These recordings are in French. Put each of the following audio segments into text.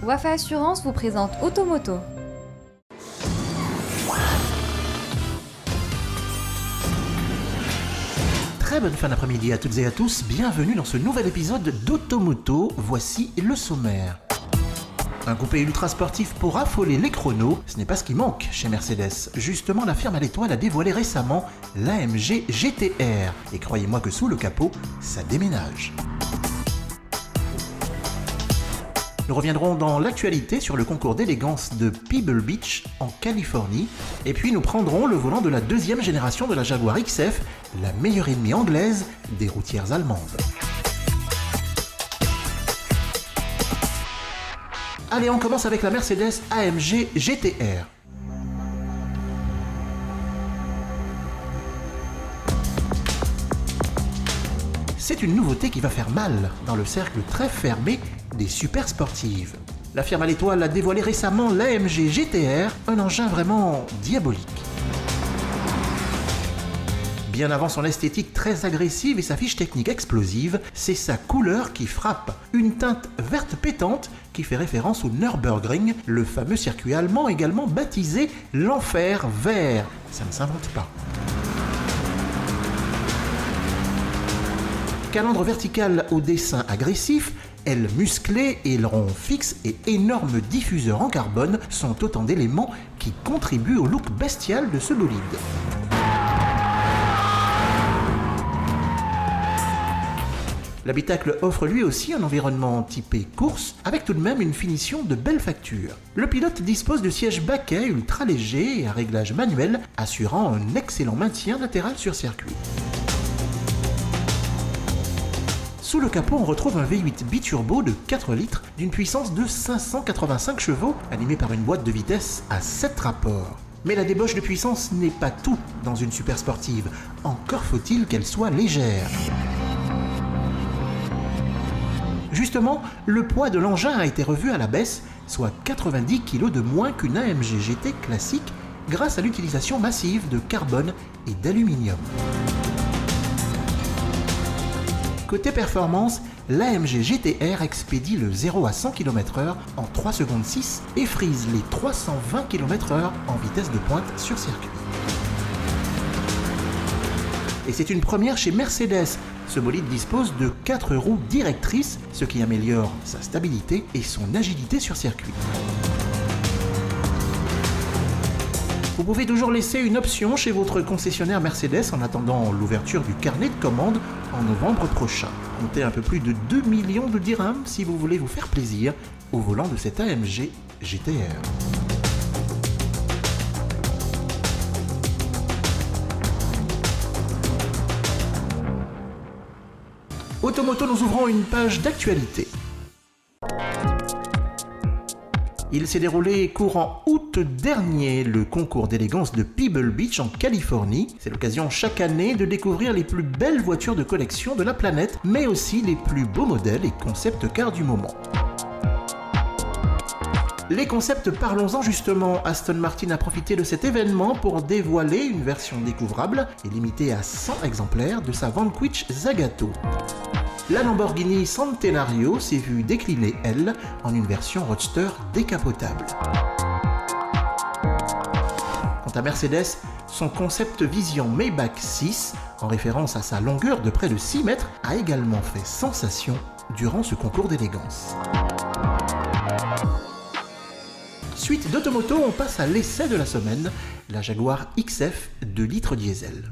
Wafa Assurance vous présente Automoto. Très bonne fin d'après-midi à toutes et à tous, bienvenue dans ce nouvel épisode d'Automoto, voici le sommaire. Un coupé ultra sportif pour affoler les chronos, ce n'est pas ce qui manque chez Mercedes. Justement, la firme à l'étoile a dévoilé récemment l'AMG GT-R. Et croyez-moi que sous le capot, ça déménage. Nous reviendrons dans l'actualité sur le concours d'élégance de Pebble Beach en Californie. Et puis nous prendrons le volant de la deuxième génération de la Jaguar XF, la meilleure ennemie anglaise des routières allemandes. Allez, on commence avec la Mercedes AMG GT-R. C'est une nouveauté qui va faire mal dans le cercle très fermé des super sportives. La firme à l'étoile a dévoilé récemment l'AMG GT-R, un engin vraiment diabolique. Bien avant son esthétique très agressive et sa fiche technique explosive, c'est sa couleur qui frappe. Une teinte verte pétante qui fait référence au Nürburgring, le fameux circuit allemand également baptisé l'enfer vert. Ça ne s'invente pas. Calandre verticale au dessin agressif, ailes musclées, ailerons fixes et énormes diffuseurs en carbone sont autant d'éléments qui contribuent au look bestial de ce bolide. L'habitacle offre lui aussi un environnement typé course, avec tout de même une finition de belle facture. Le pilote dispose de sièges baquets ultra légers et à réglage manuel, assurant un excellent maintien latéral sur circuit. Sous le capot, on retrouve un V8 biturbo de 4 litres d'une puissance de 585 chevaux, animé par une boîte de vitesse à 7 rapports. Mais la débauche de puissance n'est pas tout dans une super sportive, encore faut-il qu'elle soit légère. Justement, le poids de l'engin a été revu à la baisse, soit 90 kg de moins qu'une AMG GT classique, grâce à l'utilisation massive de carbone et d'aluminium. Côté performance, l'AMG GT-R expédie le 0 à 100 km/h en 3 secondes 6 et frise les 320 km/h en vitesse de pointe sur circuit. Et c'est une première chez Mercedes. Ce bolide dispose de 4 roues directrices, ce qui améliore sa stabilité et son agilité sur circuit. Vous pouvez toujours laisser une option chez votre concessionnaire Mercedes en attendant l'ouverture du carnet de commandes en novembre prochain. Comptez un peu plus de 2 millions de dirhams si vous voulez vous faire plaisir au volant de cette AMG GT-R. Automoto, nous ouvrons une page d'actualité. Il s'est déroulé courant août dernier le concours d'élégance de Pebble Beach en Californie. C'est l'occasion chaque année de découvrir les plus belles voitures de collection de la planète, mais aussi les plus beaux modèles et concept cars du moment. Les concepts, parlons-en justement. Aston Martin a profité de cet événement pour dévoiler une version découvrable et limitée à 100 exemplaires de sa Vanquish Zagato. La Lamborghini Centenario s'est vue décliner, elle, en une version roadster décapotable. Quant à Mercedes, son concept vision Maybach 6, en référence à sa longueur de près de 6 mètres, a également fait sensation durant ce concours d'élégance. Suite d'Automoto, on passe à l'essai de la semaine, la Jaguar XF 2 litres diesel.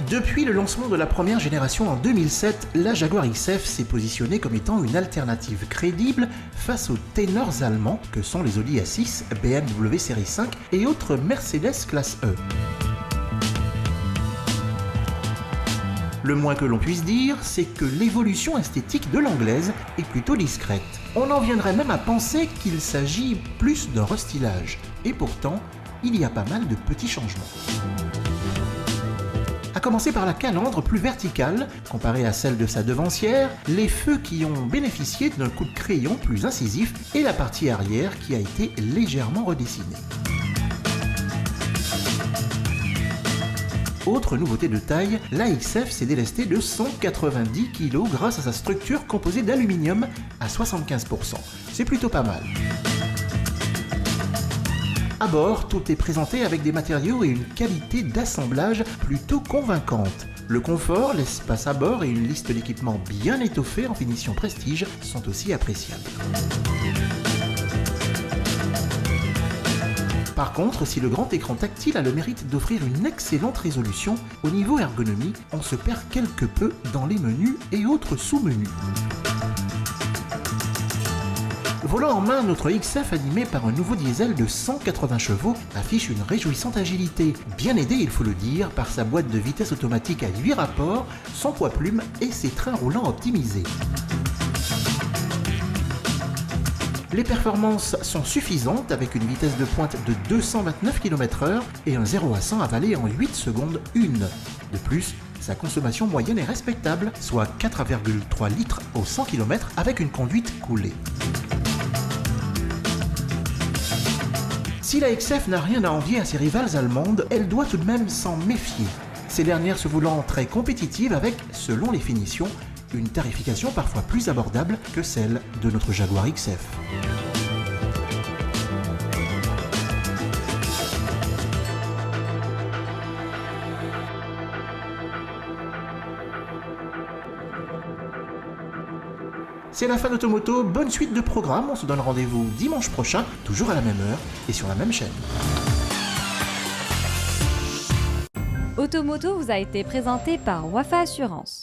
Depuis le lancement de la première génération en 2007, la Jaguar XF s'est positionnée comme étant une alternative crédible face aux ténors allemands que sont les Audi A6, BMW Série 5 et autres Mercedes classe E. Le moins que l'on puisse dire, c'est que l'évolution esthétique de l'anglaise est plutôt discrète. On en viendrait même à penser qu'il s'agit plus d'un restylage. Et pourtant, il y a pas mal de petits changements. À commencer par la calandre plus verticale, comparée à celle de sa devancière, les feux qui ont bénéficié d'un coup de crayon plus incisif et la partie arrière qui a été légèrement redessinée. Autre nouveauté de taille, la XF s'est délestée de 190 kg grâce à sa structure composée d'aluminium à 75%. C'est plutôt pas mal. À bord, tout est présenté avec des matériaux et une qualité d'assemblage plutôt convaincante. Le confort, l'espace à bord et une liste d'équipements bien étoffée en finition prestige sont aussi appréciables. Par contre, si le grand écran tactile a le mérite d'offrir une excellente résolution, au niveau ergonomie, on se perd quelque peu dans les menus et autres sous-menus. Volant en main, notre XF animé par un nouveau diesel de 180 chevaux affiche une réjouissante agilité, bien aidé il faut le dire par sa boîte de vitesse automatique à 8 rapports, son poids plume et ses trains roulants optimisés. Les performances sont suffisantes avec une vitesse de pointe de 229 km/h et un 0 à 100 avalé en 8 secondes 1. De plus, sa consommation moyenne est respectable, soit 4,3 litres au 100 km avec une conduite coolée. Si la XF n'a rien à envier à ses rivales allemandes, elle doit tout de même s'en méfier. Ces dernières se voulant très compétitives avec, selon les finitions, une tarification parfois plus abordable que celle de notre Jaguar XF. C'est la fin d'Automoto, bonne suite de programme, on se donne rendez-vous dimanche prochain, toujours à la même heure et sur la même chaîne. Automoto vous a été présenté par Wafa Assurance.